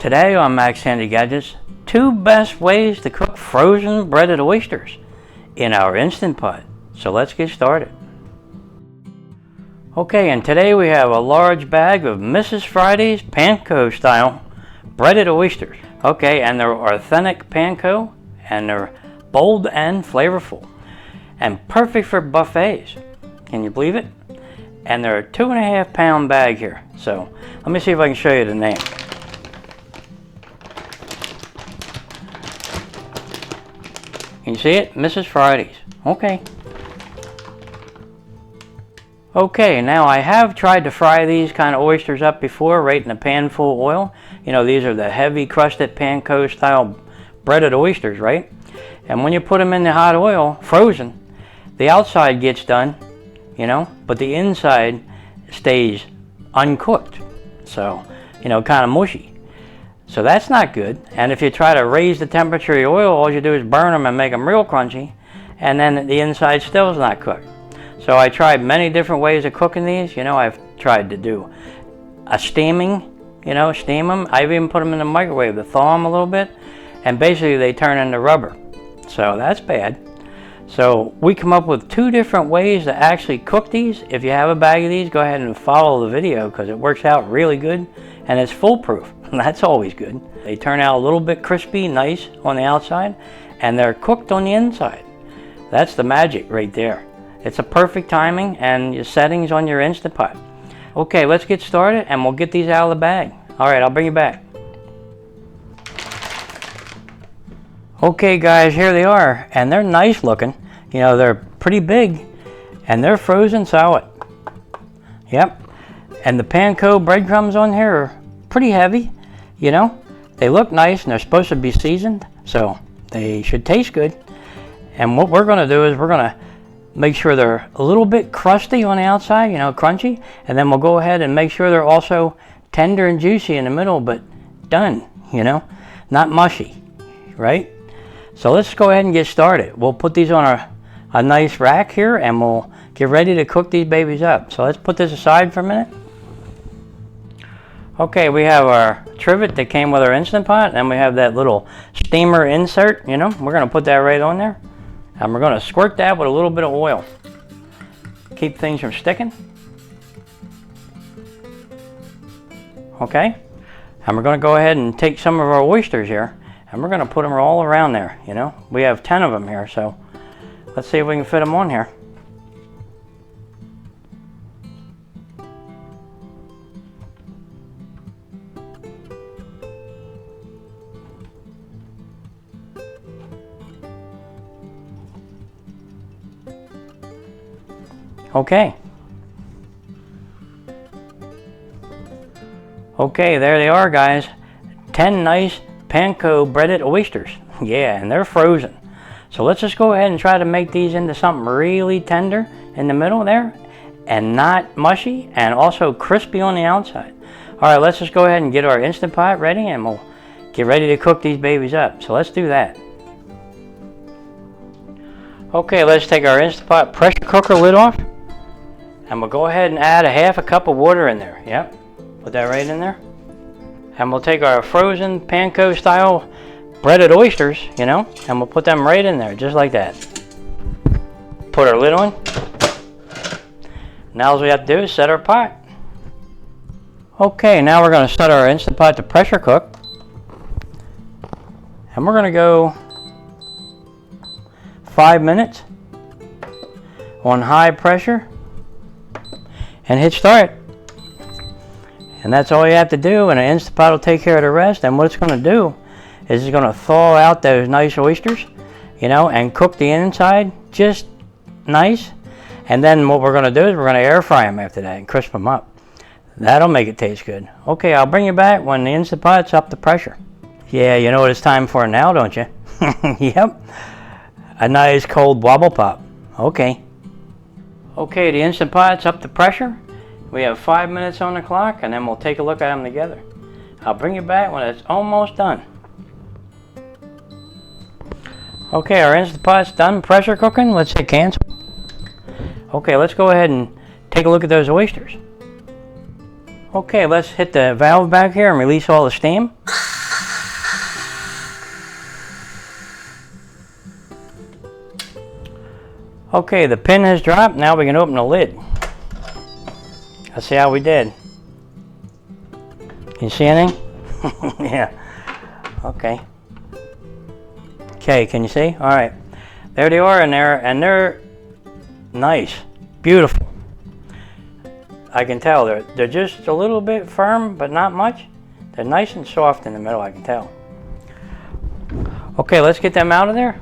Today on Max Handy Gadgets, 2 best ways to cook frozen breaded oysters in our Instant Pot. So let's get started. Okay, and today we have a large bag of Mrs. Friday's panko-style breaded oysters. Okay, and they're authentic panko, and they're bold and flavorful, and perfect for buffets. Can you believe it? And they're a 2.5 pound bag here. So let me see if I can show you the name. Can you see it? Mrs. Friday's. Okay. Okay, now I have tried to fry these kind of oysters up before, right in a pan full of oil. You know, these are the heavy crusted panko style breaded oysters, right? And when you put them in the hot oil, frozen, the outside gets done, you know, but the inside stays uncooked. So, you know, kind of mushy. So that's not good. And if you try to raise the temperature of the oil, all you do is burn them and make them real crunchy, and then the inside still is not cooked. So I tried many different ways of cooking these. You know, I've tried to do a steaming, you know, steam them. I've even put them in the microwave to thaw them a little bit, and basically they turn into rubber. So that's bad. So we come up with 2 different ways to actually cook these. If you have a bag of these, go ahead and follow the video because it works out really good and it's foolproof. That's always good. They turn out a little bit crispy, nice on the outside, and they're cooked on the inside. That's the magic right there. It's a perfect timing and your settings on your Instant Pot. Okay, let's get started and we'll get these out of the bag. All right, I'll bring you back. Okay guys, here they are, and they're nice looking. You know, they're pretty big and they're frozen solid. Yep. And the panko breadcrumbs on here are pretty heavy. You know, they look nice and they're supposed to be seasoned, so they should taste good. And what we're going to do is we're going to make sure they're a little bit crusty on the outside, you know, crunchy, and then we'll go ahead and make sure they're also tender and juicy in the middle, but done, you know, not mushy, right? So let's go ahead and get started. We'll put these on a nice rack here and we'll get ready to cook these babies up. So let's put this aside for a minute. Okay, we have our trivet that came with our Instant Pot, and we have that little steamer insert, you know, we're going to put that right on there. And we're going to squirt that with a little bit of oil. Keep things from sticking. Okay. And we're going to go ahead and take some of our oysters here, and we're going to put them all around there, you know. We have 10 of them here, so let's see if we can fit them on here. Okay. Okay, there they are, guys. 10 nice panko breaded oysters. Yeah, and they're frozen. So let's just go ahead and try to make these into something really tender in the middle there, and not mushy, and also crispy on the outside. All right, let's just go ahead and get our Instant Pot ready, and we'll get ready to cook these babies up. So let's do that. Okay, let's take our Instant Pot pressure cooker lid off. And we'll go ahead and add a 1/2 cup of water in there. Yep, put that right in there. And we'll take our frozen panko style breaded oysters, you know, and we'll put them right in there, just like that. Put our lid on. Now all we have to do is set our pot. Okay, now we're going to set our Instant Pot to pressure cook. And we're going to go 5 minutes on high pressure. And hit start. And that's all you have to do, and an Instant Pot will take care of the rest. And what it's going to do is it's going to thaw out those nice oysters, you know, and cook the inside just nice. And then what we're going to do is we're going to air fry them after that and crisp them up. That'll make it taste good. Okay, I'll bring you back when the Instant Pot's up to pressure. Yeah, you know what it's time for now, don't you? Yep. A nice cold wobble pop. Okay. Okay, the Instant Pot's up to pressure. We have 5 minutes on the clock, and then we'll take a look at them together. I'll bring you back when it's almost done. Okay, our Instant Pot's done pressure cooking. Let's hit cancel. Okay, let's go ahead and take a look at those oysters. Okay, let's hit the valve back here and release all the steam. Okay, the pin has dropped. Now we can open the lid. Let's see how we did. Can you see anything? Yeah. Okay. Okay, can you see? All right. There they are, and they're nice, beautiful. I can tell they're just a little bit firm, but not much. They're nice and soft in the middle, I can tell. Okay, let's get them out of there.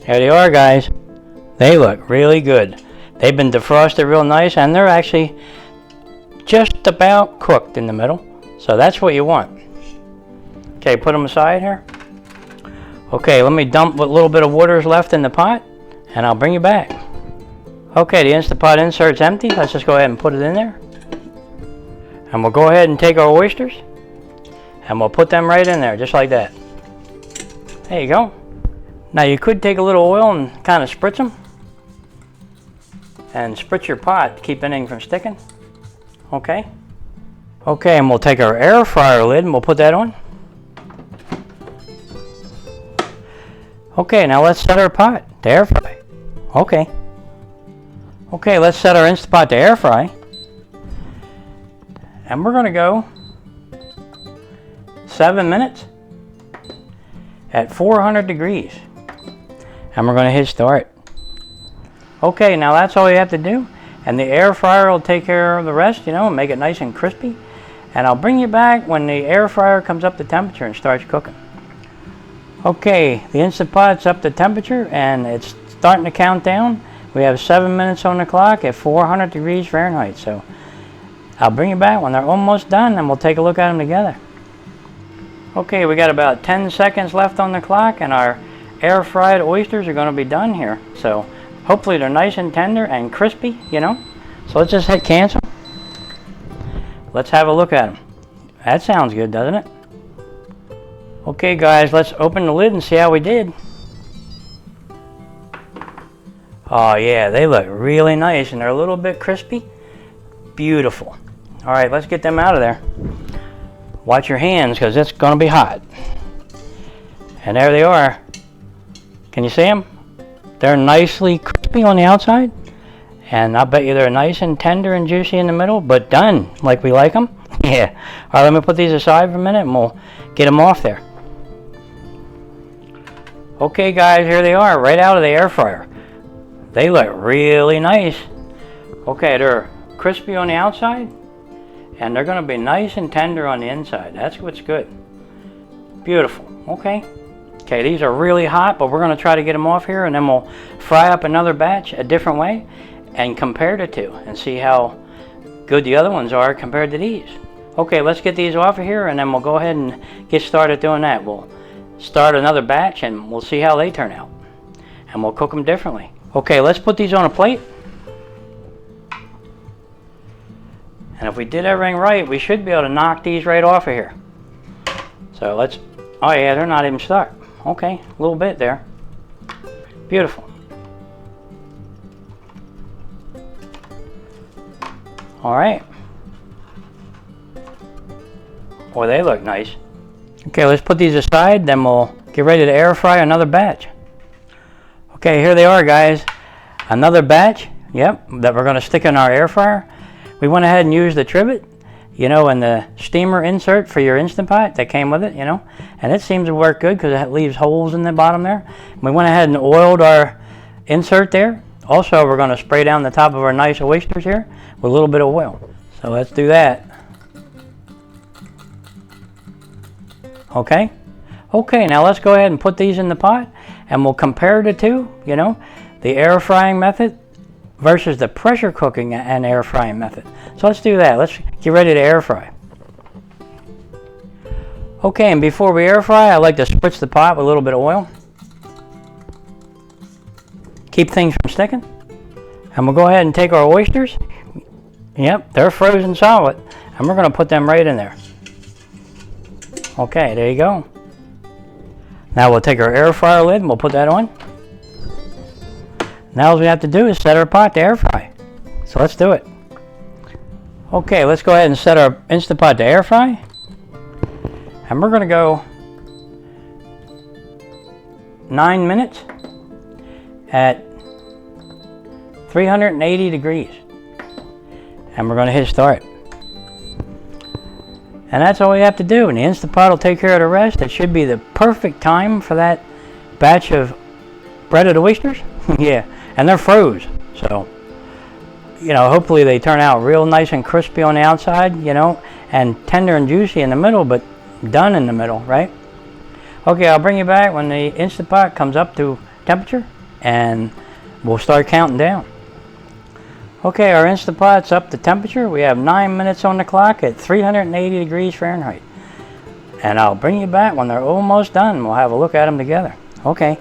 There they are, guys. They look really good. They've been defrosted real nice, and they're actually just about cooked in the middle. So that's what you want. Okay, put them aside here. Okay, let me dump what little bit of water is left in the pot, and I'll bring you back. Okay, the Instant Pot insert's empty. Let's just go ahead and put it in there. And we'll go ahead and take our oysters, and we'll put them right in there, just like that. There you go. Now you could take a little oil and kind of spritz them. And spritz your pot to keep anything from sticking. Okay. Okay, and we'll take our air fryer lid and we'll put that on. Okay, now let's set our pot to air fry. Okay. Okay, let's set our Instant Pot to air fry. And we're going to go 7 minutes at 400 degrees. And we're going to hit start. Okay, now that's all you have to do. And the air fryer will take care of the rest, you know, and make it nice and crispy. And I'll bring you back when the air fryer comes up to temperature and starts cooking. Okay, the Instant Pot's up to temperature and it's starting to count down. We have 7 minutes on the clock at 400 degrees Fahrenheit. So I'll bring you back when they're almost done and we'll take a look at them together. Okay, we got about 10 seconds left on the clock and our air fried oysters are going to be done here. So hopefully they're nice and tender and crispy, you know. So let's just hit cancel. Let's have a look at them. That sounds good, doesn't it? Okay guys, let's open the lid and see how we did. Oh yeah, they look really nice and they're a little bit crispy. Beautiful. Alright, let's get them out of there. Watch your hands because it's going to be hot. And there they are. Can you see them? They're nicely crispy on the outside. And I bet you they're nice and tender and juicy in the middle, but done like we like them. Yeah. Alright, let me put these aside for a minute and we'll get them off there. Okay guys, here they are, right out of the air fryer. They look really nice. Okay, they're crispy on the outside, and they're going to be nice and tender on the inside. That's what's good. Beautiful. Okay. Okay, these are really hot, but we're going to try to get them off here, and then we'll fry up another batch a different way and compare the two and see how good the other ones are compared to these. Okay, let's get these off of here, and then we'll go ahead and get started doing that. We'll start another batch, and we'll see how they turn out. And we'll cook them differently. Okay, let's put these on a plate. And if we did everything right, we should be able to knock these right off of here. So let's, oh yeah, they're not even stuck. Okay, a little bit there. Beautiful. All right. Boy, they look nice. Okay, let's put these aside, then we'll get ready to air fry another batch. Okay, here they are guys. Another batch, yep, that we're going to stick in our air fryer. We went ahead and used the Trivet, you know, and the steamer insert for your Instant Pot that came with it, you know. And it seems to work good because it leaves holes in the bottom there. We went ahead and oiled our insert there. Also, we're going to spray down the top of our nice oysters here with a little bit of oil. So let's do that. Okay. Okay, now let's go ahead and put these in the pot and we'll compare the two, you know, the air frying method versus the pressure cooking and air frying method. So let's do that. Let's get ready to air fry. Okay, and before we air fry, I like to spritz the pot with a little bit of oil. Keep things from sticking. And we'll go ahead and take our oysters. Yep, they're frozen solid. And we're going to put them right in there. Okay, there you go. Now we'll take our air fryer lid and we'll put that on. Now all we have to do is set our pot to air fry. So let's do it. Okay, let's go ahead and set our Instant Pot to air fry. And we're gonna go 9 minutes at 380 degrees. And we're gonna hit start. And that's all we have to do, and the Instant Pot will take care of the rest. It should be the perfect time for that batch of breaded oysters. Yeah, and they're froze, so hopefully they turn out real nice and crispy on the outside, and tender and juicy in the middle, but done in the middle, right? Okay, I'll bring you back when the Instant Pot comes up to temperature, and we'll start counting down. Okay, our Instant Pot's up to temperature. We have 9 minutes on the clock at 380 degrees Fahrenheit. And I'll bring you back when they're almost done. We'll have a look at them together. Okay.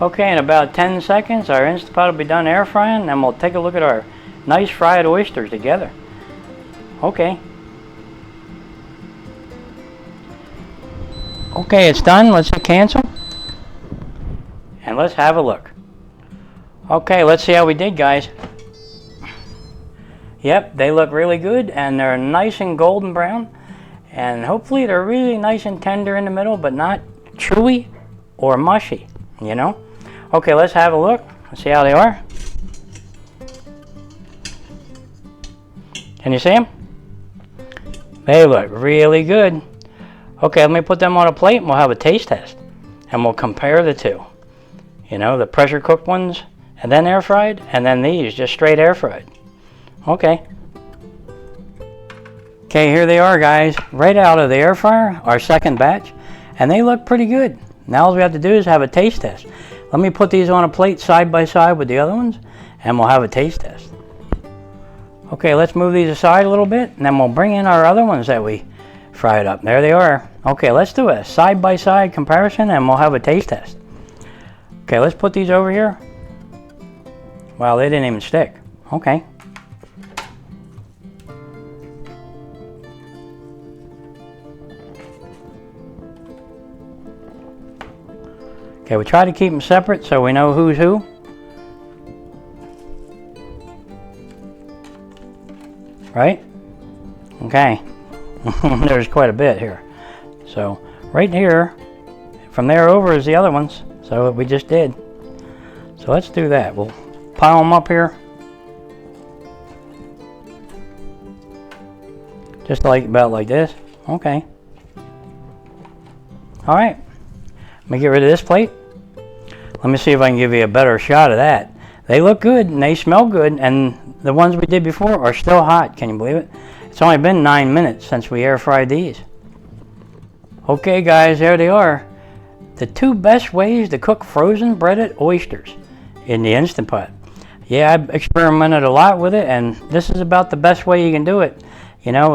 Okay, in about 10 seconds, our Instant Pot will be done air frying, and we'll take a look at our nice fried oysters together. Okay. Okay, it's done. Let's hit cancel. And let's have a look. Okay, let's see how we did, guys. Yep, they look really good, and they're nice and golden brown, and hopefully they're really nice and tender in the middle, but not chewy or mushy, Okay, let's have a look. Let's see how they are. Can you see them? They look really good. Okay, let me put them on a plate, and we'll have a taste test, and we'll compare the two. The pressure cooked ones, and then air fried, and then these just straight air fried. Okay. Okay, here they are, guys, right out of the air fryer, our second batch, and they look pretty good. Now all we have to do is have a taste test. Let me put these on a plate side by side with the other ones, and we'll have a taste test. Okay, let's move these aside a little bit, and then we'll bring in our other ones that we fried up. There they are. Okay, let's do a side by side comparison, and we'll have a taste test. Okay, let's put these over here. Wow, they didn't even stick. Okay. Okay, we try to keep them separate so we know who's who. Right? Okay. There's quite a bit here. So, right here, from there over is the other ones. So, what we just did. So, let's do that. We'll pile them up here, just about like this. Okay. All right, let me get rid of this plate. Let me see if I can give you a better shot of that. They look good and they smell good, and the ones we did before are still hot. Can you believe it? It's only been 9 minutes since we air fried these. Okay, guys, there they are. The 2 best ways to cook frozen breaded oysters in the Instant Pot. Yeah, I've experimented a lot with it, and this is about the best way you can do it.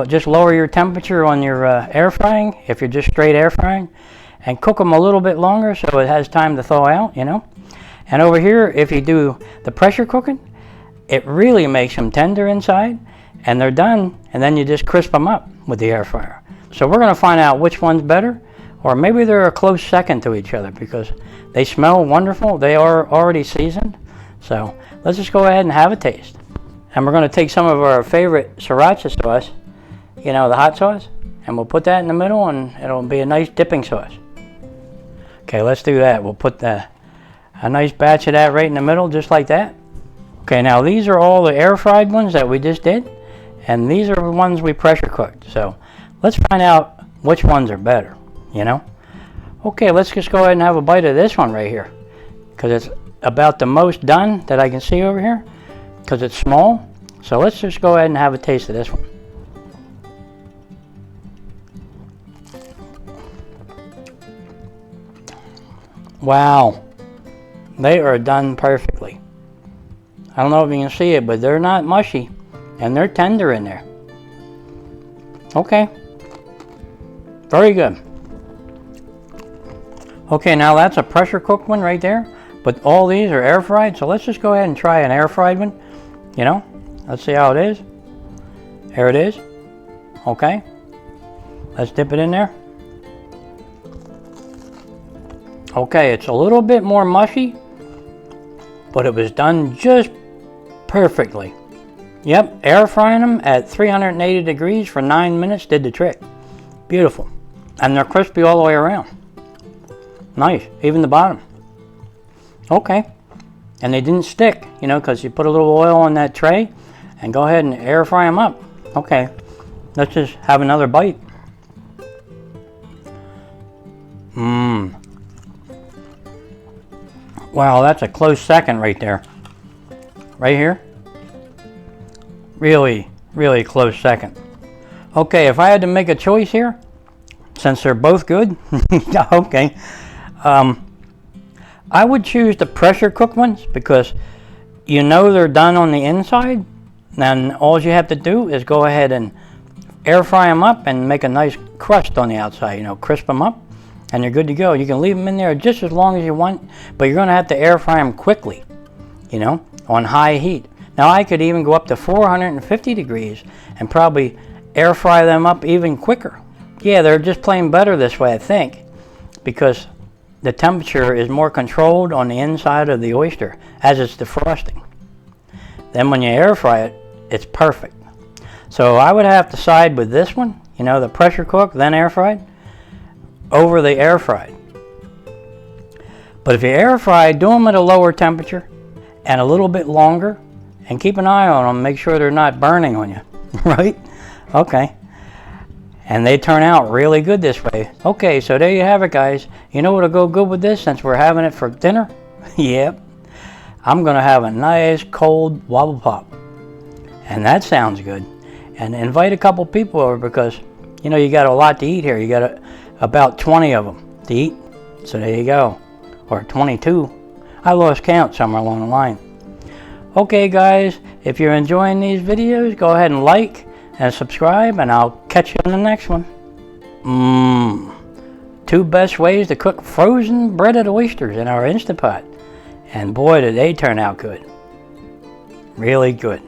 Just lower your temperature on your air frying, if you're just straight air frying, and cook them a little bit longer so it has time to thaw out, And over here, if you do the pressure cooking, it really makes them tender inside, and they're done, and then you just crisp them up with the air fryer. So we're going to find out which one's better, or maybe they're a close second to each other because they smell wonderful. They are already seasoned. So let's just go ahead and have a taste. And we're going to take some of our favorite sriracha sauce, the hot sauce, and we'll put that in the middle, and it'll be a nice dipping sauce. Okay, let's do that. We'll put a nice batch of that right in the middle, just like that. Okay, now these are all the air fried ones that we just did, and these are the ones we pressure cooked. So let's find out which ones are better, Okay, let's just go ahead and have a bite of this one right here, because it's about the most done that I can see over here, because it's small. So let's just go ahead and have a taste of this one. Wow, they are done perfectly. I don't know if you can see it, but they're not mushy, and they're tender in there. Okay, very good. Okay, now that's a pressure cooked one right there, but all these are air fried, so let's just go ahead and try an air fried one. Let's see how it is. Here it is. Okay, let's dip it in there. Okay, it's a little bit more mushy, but it was done just perfectly. Yep, air frying them at 380 degrees for 9 minutes did the trick. Beautiful. And they're crispy all the way around. Nice, even the bottom. Okay. And they didn't stick, you know, because you put a little oil on that tray and go ahead and air fry them up. Okay, let's just have another bite. Mmm. Wow, that's a close second right there. Right here. Really, really close second. Okay, if I had to make a choice here, since they're both good, okay, I would choose the pressure cooked ones because you know they're done on the inside. Then all you have to do is go ahead and air fry them up and make a nice crust on the outside, you know, crisp them up, and you're good to go. You can leave them in there just as long as you want, but you're going to have to air fry them quickly, you know, on high heat. Now I could even go up to 450 degrees and probably air fry them up even quicker. Yeah, they're just plain better this way, I think, because the temperature is more controlled on the inside of the oyster as it's defrosting. Then when you air fry it, it's perfect. So I would have to side with this one, you know, the pressure cooked, then air fried, over the air fried. But if you air fry, do them at a lower temperature and a little bit longer, and keep an eye on them, make sure they're not burning on you, right? Okay. And they turn out really good this way. Okay, so there you have it, guys. You know what'll go good with this since we're having it for dinner? Yep. I'm going to have a nice cold wobble pop. And that sounds good. And invite a couple people over because, you know, you got a lot to eat here. You got about 20 of them to eat. So there you go. Or 22. I lost count somewhere along the line. Okay, guys, if you're enjoying these videos, go ahead and like and subscribe, and I'll catch you in the next one. Two best ways to cook frozen breaded oysters in our Instant Pot. And boy, did they turn out good. Really good.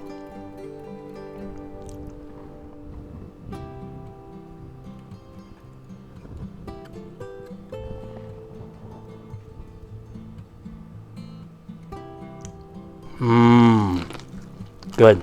Good.